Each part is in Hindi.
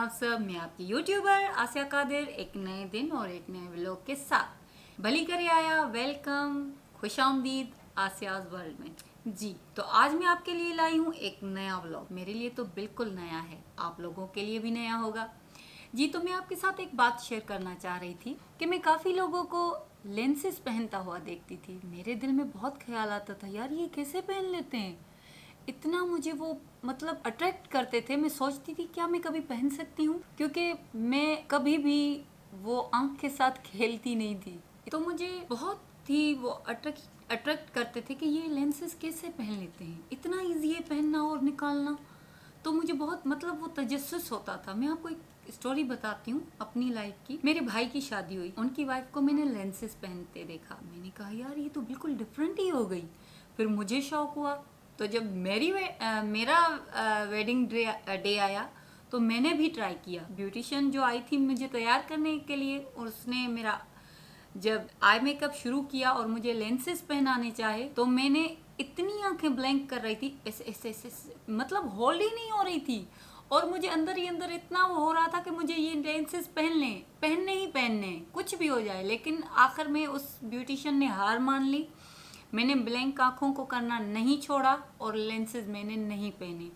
आप सब। मैं आपकी यूट्यूबर आसिया कादिर एक नए दिन और एक नए व्लॉग के साथ भली करे आया। वेलकम, खुशामदीद आसियाज वर्ल्ड में। जी तो आज मैं आपके लिए लाई हूँ एक नया व्लॉग। मेरे लिए तो बिल्कुल नया है, आप लोगों के लिए भी नया होगा। जी तो मैं आपके साथ एक बात शेयर करना चाह रही थी कि मैं काफ़ी लोगों को लेंसेज पहनता हुआ देखती थी। मेरे दिल में बहुत ख्याल आता था, यार ये कैसे पहन लेते हैं। इतना मुझे वो मतलब अट्रैक्ट करते थे। मैं सोचती थी क्या मैं कभी पहन सकती हूँ, क्योंकि मैं कभी भी वो आंख के साथ खेलती नहीं थी। तो मुझे बहुत ही वो अट्रैक्ट करते थे कि ये लेंसेज कैसे पहन लेते हैं, इतना ईजी है पहनना और निकालना। तो मुझे बहुत मतलब वो तजस्सुस होता था। मैं आपको एक स्टोरी बताती हूँ अपनी लाइफ की। मेरे भाई की शादी हुई, उनकी वाइफ को मैंने लेंसेज पहनते देखा। मैंने कहा यार ये तो बिल्कुल डिफरेंट ही हो गई। फिर मुझे शौक हुआ, तो जब मेरा वेडिंग डे आया तो मैंने भी ट्राई किया। ब्यूटिशियन जो आई थी मुझे तैयार करने के लिए, उसने मेरा जब आई मेकअप शुरू किया और मुझे लेंसेज पहनाने चाहे तो मैंने इतनी आंखें ब्लैंक कर रही थी, ऐसे ऐसे ऐसे मतलब होल्ड ही नहीं हो रही थी। और मुझे अंदर ही अंदर इतना वो हो रहा था कि मुझे ये लेंसेज पहनने ही पहनने, कुछ भी हो जाए। लेकिन आखिर में उस ब्यूटिशियन ने हार मान ली। मैंने ब्लैंक आंखों को करना नहीं छोड़ा और लेंसेज मैंने नहीं पहने।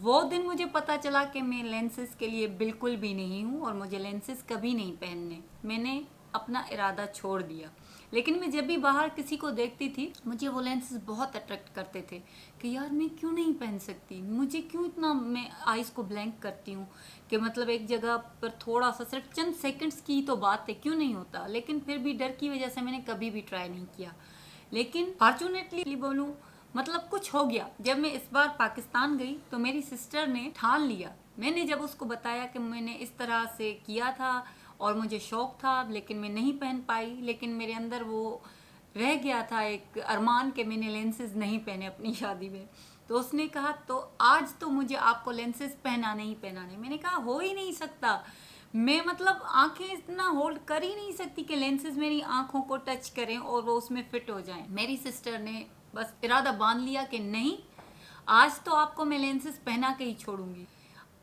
वो दिन मुझे पता चला कि मैं लेंसेज के लिए बिल्कुल भी नहीं हूँ और मुझे लेंसेज कभी नहीं पहनने। मैंने अपना इरादा छोड़ दिया। लेकिन मैं जब भी बाहर किसी को देखती थी मुझे वो लेंसेज बहुत अट्रैक्ट करते थे कि यार मैं क्यों नहीं पहन सकती, मुझे क्यों इतना मैं आइज़ को ब्लैंक करती हूँ कि मतलब एक जगह पर थोड़ा सा सिर्फ चंद सेकंड्स की तो बात है, क्यों नहीं होता। लेकिन फिर भी डर की वजह से मैंने कभी भी ट्राई नहीं किया। लेकिन फॉर्चुनेटली बोलूं मतलब कुछ हो गया। जब मैं इस बार पाकिस्तान गई तो मेरी सिस्टर ने ठान लिया। मैंने जब उसको बताया कि मैंने इस तरह से किया था और मुझे शौक था लेकिन मैं नहीं पहन पाई, लेकिन मेरे अंदर वो रह गया था एक अरमान कि मैंने लेंसेज नहीं पहने अपनी शादी में। तो उसने कहा तो आज तो मुझे आपको लेंसेज पहनाने ही पहनाने। मैंने कहा हो ही नहीं सकता, मैं मतलब आंखें इतना होल्ड कर ही नहीं सकती कि लेंसेज मेरी आंखों को टच करें और वो उसमें फिट हो जाएं। मेरी सिस्टर ने बस इरादा बांध लिया कि नहीं, आज तो आपको मैं लेंसेज पहना के ही छोड़ूंगी।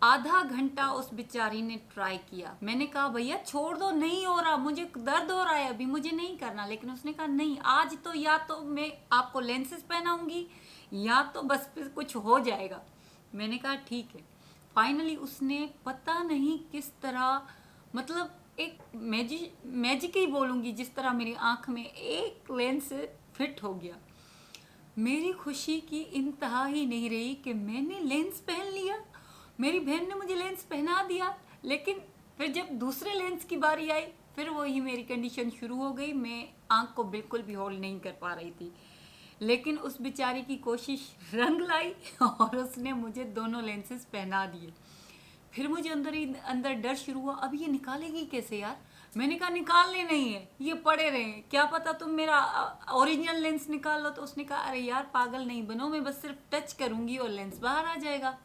आधा घंटा उस बेचारी ने ट्राई किया। मैंने कहा भैया छोड़ दो, नहीं हो रहा, मुझे दर्द हो रहा है अभी, मुझे नहीं करना। लेकिन उसने कहा नहीं, आज तो या तो मैं आपको लेंसेज पहनाऊंगी या तो बस फिर कुछ हो जाएगा। मैंने कहा ठीक है। फाइनली उसने पता नहीं किस तरह मतलब एक मैजिक ही बोलूंगी, जिस तरह मेरी आंख में एक लेंस फिट हो गया। मेरी खुशी की इंतहा ही नहीं रही कि मैंने लेंस पहन लिया। मेरी बहन ने मुझे लेंस पहना दिया। लेकिन फिर जब दूसरे लेंस की बारी आई फिर वही मेरी कंडीशन शुरू हो गई। मैं आंख को बिल्कुल भी होल्ड नहीं कर पा रही थी। लेकिन उस बेचारी की कोशिश रंग लाई और उसने मुझे दोनों लेंसेज पहना दिए। फिर मुझे अंदर ही अंदर डर शुरू हुआ, अब ये निकालेगी कैसे यार। मैंने कहा निकालने नहीं है, ये पड़े रहे, क्या पता तुम मेरा ओरिजिनल लेंस निकाल लो। तो उसने कहा अरे यार पागल नहीं बनो, मैं बस सिर्फ टच करूंगी और लेंस बाहर आ जाएगा।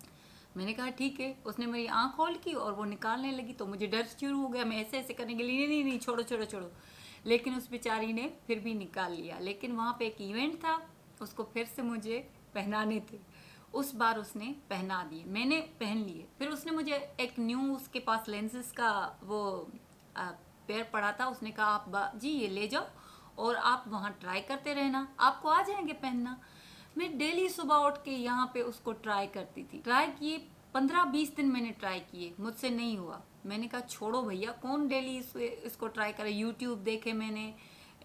मैंने कहा ठीक है। उसने मेरी आंख होल्ड की और वो निकालने लगी तो मुझे डर शुरू हो गया। मैं ऐसे ऐसे करने के लिए नहीं नहीं छोड़ो छोड़ो छोड़ो। लेकिन उस बेचारी ने फिर भी निकाल लिया। लेकिन वहाँ पे एक इवेंट था, उसको फिर से मुझे पहनाने थे। उस बार उसने पहना दिए, मैंने पहन लिए। फिर उसने मुझे एक न्यू उसके पास लेंसेज का वो पेयर पड़ा था। उसने कहा आप जी ये ले जाओ और आप वहाँ ट्राई करते रहना, आपको आ जाएंगे पहनना। मैं डेली सुबह उठ के यहाँ पे उसको ट्राई करती थी। ट्राई किए 15-20 दिन मैंने ट्राई किए, मुझसे नहीं हुआ। मैंने कहा छोड़ो भैया, कौन डेली इसको ट्राई करे। यूट्यूब देखे मैंने,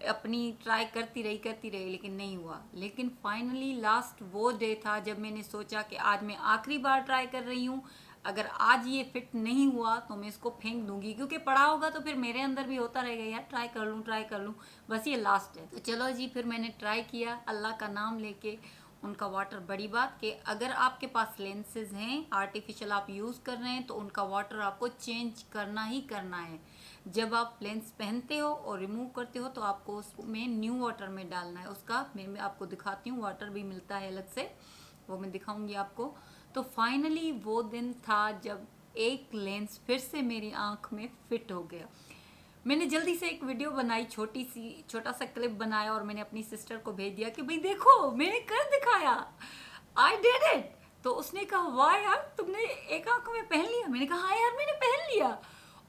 अपनी ट्राई करती रही लेकिन नहीं हुआ। लेकिन फाइनली लास्ट वो डे था जब मैंने सोचा कि आज मैं आखिरी बार ट्राई कर रही हूँ। अगर आज ये फिट नहीं हुआ तो मैं इसको फेंक दूंगी, क्योंकि पड़ा होगा तो फिर मेरे अंदर भी होता रहेगा यार ट्राई कर लूँ, बस ये लास्ट है। तो चलो जी, फिर मैंने ट्राई किया अल्लाह का नाम लेके। उनका वाटर, बड़ी बात कि अगर आपके पास लेंसेज हैं आर्टिफिशियल आप यूज़ कर रहे हैं तो उनका वाटर आपको चेंज करना ही करना है। जब आप लेंस पहनते हो और रिमूव करते हो तो आपको उसमें न्यू वाटर में डालना है। उसका मैं आपको दिखाती हूँ, वाटर भी मिलता है अलग से, वो मैं दिखाऊंगी आपको। तो फाइनली वो दिन था जब एक लेंस फिर से मेरी आंख में फिट हो गया। मैंने जल्दी से एक वीडियो बनाई, छोटा सा क्लिप बनाया और मैंने अपनी सिस्टर को भेज दिया कि भाई देखो मैंने कर दिखाया, आई डिड इट। तो उसने कहा वाह यार तुमने एक आंख में पहन लिया। मैंने कहा हाँ यार मैंने पहन लिया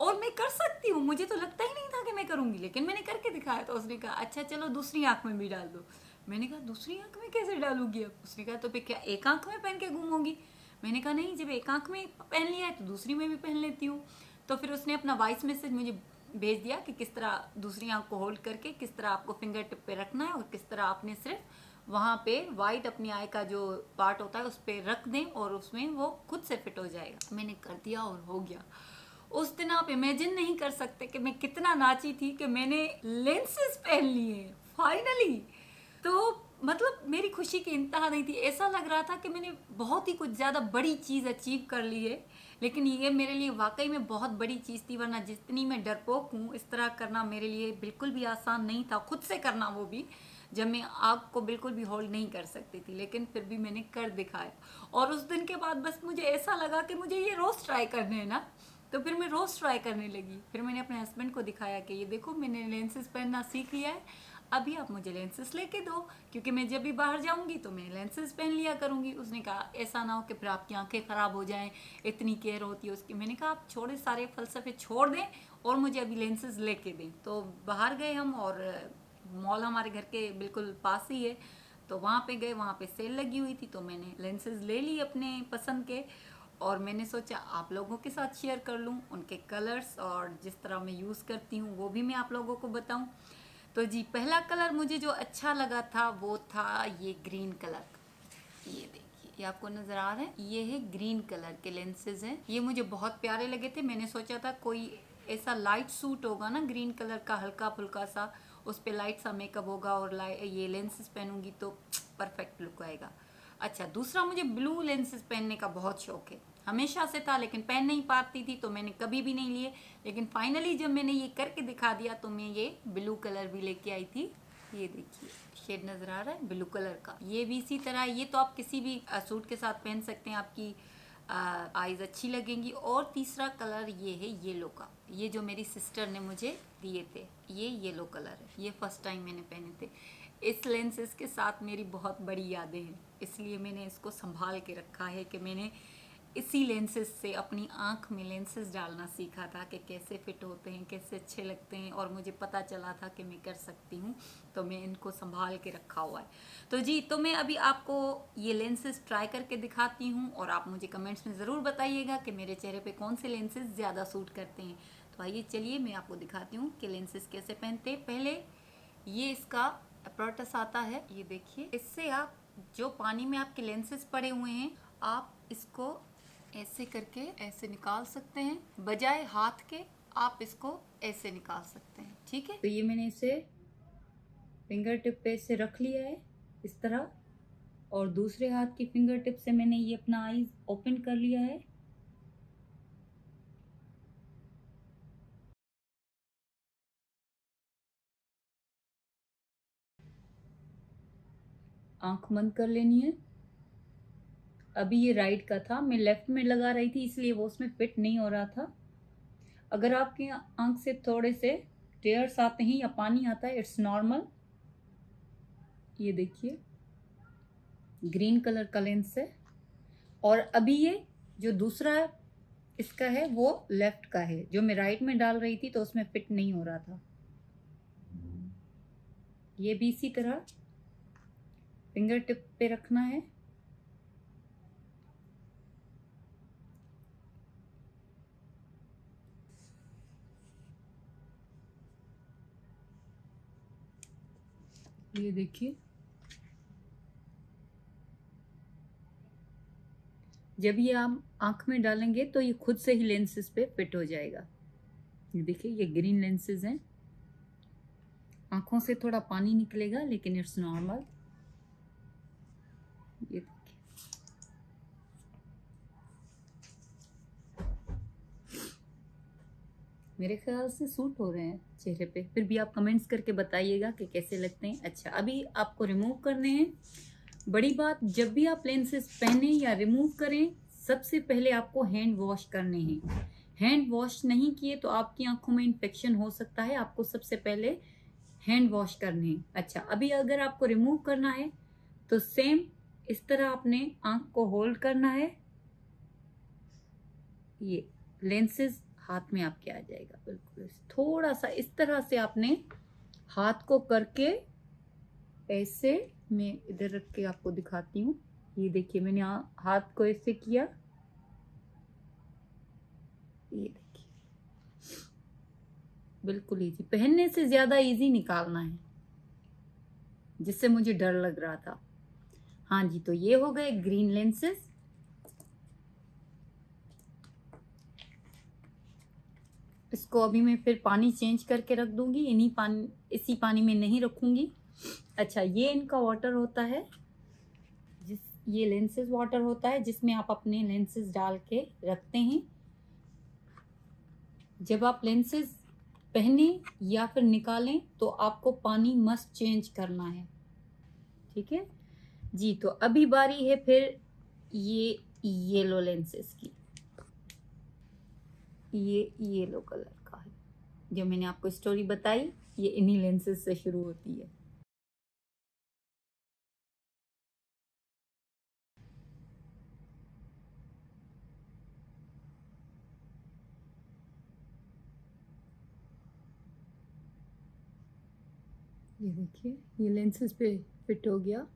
और मैं कर सकती हूँ, मुझे तो लगता ही नहीं था कि मैं करूँगी, लेकिन मैंने करके दिखाया। तो उसने कहा अच्छा चलो दूसरी आंख में भी डाल दो। मैंने कहा दूसरी आंख में कैसे डालूंगी अब? उसने कहा तो फिर क्या एक आंख में पहन के घूमोगी? मैंने कहा नहीं, जब एक आंख में पहन लिया है तो दूसरी में भी पहन लेती हूँ। तो फिर उसने अपना वॉइस मैसेज मुझे भेज दिया कि किस तरह दूसरी आंख को होल्ड करके किस तरह आपको फिंगर टिप पे रखना है और किस तरह आपने सिर्फ वहाँ पे वाइट अपनी आई का जो पार्ट होता है उस पर रख दें और उसमें वो खुद से फिट हो जाएगा। मैंने कर दिया और हो गया। उस दिन आप इमेजिन नहीं कर सकते कि मैं कितना नाची थी कि मैंने लेंसेज पहन लिए फाइनली। तो मतलब मेरी खुशी की इंतहा नहीं थी, ऐसा लग रहा था कि मैंने बहुत ही कुछ ज़्यादा बड़ी चीज़ अचीव कर ली है। लेकिन ये मेरे लिए वाकई में बहुत बड़ी चीज़ थी, वरना जितनी मैं डरपोक हूँ इस तरह करना मेरे लिए बिल्कुल भी आसान नहीं था, खुद से करना, वो भी जब मैं आग को बिल्कुल भी होल्ड नहीं कर सकती थी। लेकिन फिर भी मैंने कर दिखाया और उस दिन के बाद बस मुझे ऐसा लगा कि मुझे ये रोज़ ट्राई करने हैं ना। तो फिर मैं रोज़ ट्राई करने लगी। फिर मैंने अपने हस्बैंड को दिखाया कि ये देखो मैंने लेंसेज पहनना सीख लिया है, अभी आप मुझे लेंसेज लेके दो, क्योंकि मैं जब भी बाहर जाऊंगी तो मैं लेंसेज पहन लिया करूंगी। उसने कहा ऐसा ना हो कि फिर आपकी आंखें ख़राब हो जाएं, इतनी केयर होती है उसकी। मैंने कहा आप छोड़े सारे फ़लसफ़े छोड़ दें और मुझे अभी लेंसेज लेके दें। तो बाहर गए हम और मॉल हमारे घर के बिल्कुल पास ही है, तो वहाँ पे गए, वहाँ पे सेल लगी हुई थी तो मैंने लेंसेज ले ली अपने पसंद के। और मैंने सोचा आप लोगों के साथ शेयर कर लूँ उनके कलर्स और जिस तरह मैं यूज़ करती हूँ वो भी मैं आप लोगों को बताऊँ। तो जी पहला कलर मुझे जो अच्छा लगा था वो था ये ग्रीन कलर। ये देखिए, ये आपको नज़र आ रहा है, ये है ग्रीन कलर के लेंसेज हैं। ये मुझे बहुत प्यारे लगे थे। मैंने सोचा था कोई ऐसा लाइट सूट होगा ना ग्रीन कलर का, हल्का फुल्का सा, उस पर लाइट सा मेकअप होगा और ये लेंसेज पहनूंगी तो परफेक्ट लुक आएगा। अच्छा, दूसरा मुझे ब्लू लेंसेज पहनने का बहुत शौक है, हमेशा से था, लेकिन पहन नहीं पाती थी तो मैंने कभी भी नहीं लिए। लेकिन फाइनली जब मैंने ये करके दिखा दिया तो मैं ये ब्लू कलर भी लेके आई थी। ये देखिए शेड नज़र आ रहा है ब्लू कलर का। ये भी इसी तरह, ये तो आप किसी भी सूट के साथ पहन सकते हैं, आपकी आईज अच्छी लगेंगी। और तीसरा कलर ये है येलो का, ये जो मेरी सिस्टर ने मुझे दिए थे, ये येलो कलर है, ये फर्स्ट टाइम मैंने पहने थे। इस लेंसेज के साथ मेरी बहुत बड़ी यादें हैं, इसलिए मैंने इसको संभाल के रखा है कि मैंने इसी लेंसेज से अपनी आँख में लेंसेज डालना सीखा था कि कैसे फिट होते हैं, कैसे अच्छे लगते हैं, और मुझे पता चला था कि मैं कर सकती हूँ, तो मैं इनको संभाल के रखा हुआ है। तो जी, तो मैं अभी आपको ये लेंसेज ट्राई करके दिखाती हूँ और आप मुझे कमेंट्स में ज़रूर बताइएगा कि मेरे चेहरे पे कौन से लेंसेज ज़्यादा सूट करते हैं। तो आइए चलिए मैं आपको दिखाती हूँ कि लेंसेज कैसे पहनते हैं। पहले ये इसका अपराटस आता है, ये देखिए, इससे आप जो पानी में आपके लेंसेज पड़े हुए हैं आप इसको ऐसे करके ऐसे निकाल सकते हैं, बजाय हाथ के आप इसको ऐसे निकाल सकते हैं। ठीक है, तो ये मैंने इसे फिंगर टिप पे ऐसे रख लिया है इस तरह, और दूसरे हाथ की फिंगर टिप से मैंने ये अपना आईज ओपन कर लिया है। आंख बंद कर लेनी है। अभी ये राइट का था, मैं लेफ्ट में लगा रही थी इसलिए वो उसमें फिट नहीं हो रहा था। अगर आपकी आंख से थोड़े से टेयर्स आते हैं या पानी आता है, इट्स नॉर्मल। ये देखिए ग्रीन कलर का लेंस है, और अभी ये जो दूसरा इसका है वो लेफ्ट का है, जो मैं राइट में डाल रही थी तो उसमें फिट नहीं हो रहा था। ये भी इसी तरह फिंगर टिप पे रखना है। ये देखिए, जब ये आप आंख में डालेंगे तो ये खुद से ही लेंसेज पे फिट हो जाएगा। ये देखिए, ये ग्रीन लेंसेज हैं, आंखों से थोड़ा पानी निकलेगा लेकिन इट्स नॉर्मल। ये देखिए, मेरे ख्याल से सूट हो रहे हैं चेहरे पे, फिर भी आप कमेंट्स करके बताइएगा कि कैसे लगते हैं। अच्छा, अभी आपको रिमूव करने हैं। बड़ी बात, जब भी आप लेंसेज पहने या रिमूव करें, सबसे पहले आपको हैंड वॉश करने हैं। हैंड वॉश नहीं किए तो आपकी आंखों में इन्फेक्शन हो सकता है, आपको सबसे पहले हैंड वॉश करने हैं। अच्छा, अभी अगर आपको रिमूव करना है तो सेम इस तरह आपने आंख को होल्ड करना है। ये लेंसेज हाथ में आपके आ जाएगा बिल्कुल। थोड़ा सा इस तरह से आपने हाथ को करके ऐसे, मैं इधर रख के आपको दिखाती हूँ। ये देखिए मैंने हाथ को ऐसे किया, ये देखिए बिल्कुल इजी। पहनने से ज्यादा इजी निकालना है, जिससे मुझे डर लग रहा था। हाँ जी, तो ये हो गए ग्रीन लेंसेज। इसको अभी मैं फिर पानी चेंज करके रख दूंगी, इसी पानी में नहीं रखूंगी। अच्छा, ये इनका वाटर होता है, ये लेंसेज वाटर होता है जिसमें आप अपने लेंसेज डाल के रखते हैं। जब आप लेंसेज पहने या फिर निकालें तो आपको पानी मस्ट चेंज करना है, ठीक है जी। तो अभी बारी है फिर ये येलो लेंसेज की। ये येलो कलर का है, जो मैंने आपको स्टोरी बताई, ये इन्हीं लेंसेज से शुरू होती है। ये देखिए ये लेंसेज पे फिट हो गया।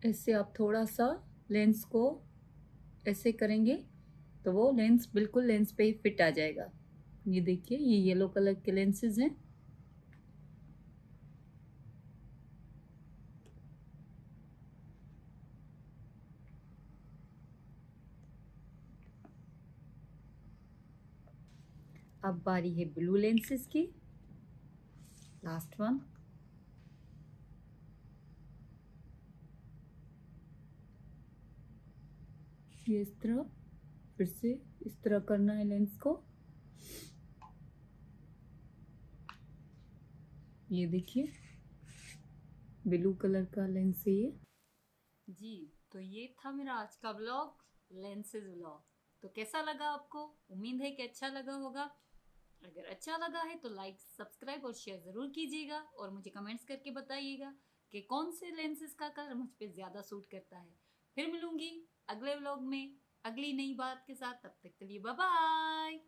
ऐसे आप थोड़ा सा लेंस को ऐसे करेंगे तो वो लेंस बिल्कुल लेंस पे ही फिट आ जाएगा। ये देखिए ये येलो कलर के लेंसेज हैं। अब बारी है ब्लू लेंसेज की, लास्ट वन। ये इस तरह, फिर से इस तरह करना है लेंस को। ये देखिए ब्लू कलर का लेंस है ये जी। तो ये था मेरा आज का व्लॉग, लेंसेज व्लॉग। तो कैसा लगा आपको? उम्मीद है कि अच्छा लगा होगा। अगर अच्छा लगा है तो लाइक, सब्सक्राइब और शेयर ज़रूर कीजिएगा, और मुझे कमेंट्स करके बताइएगा कि कौन से लेंसेज का कलर मुझ पे ज़्यादा सूट करता है। फिर मिलूंगी अगले व्लॉग में अगली नई बात के साथ। तब तक के लिए बाय बाय।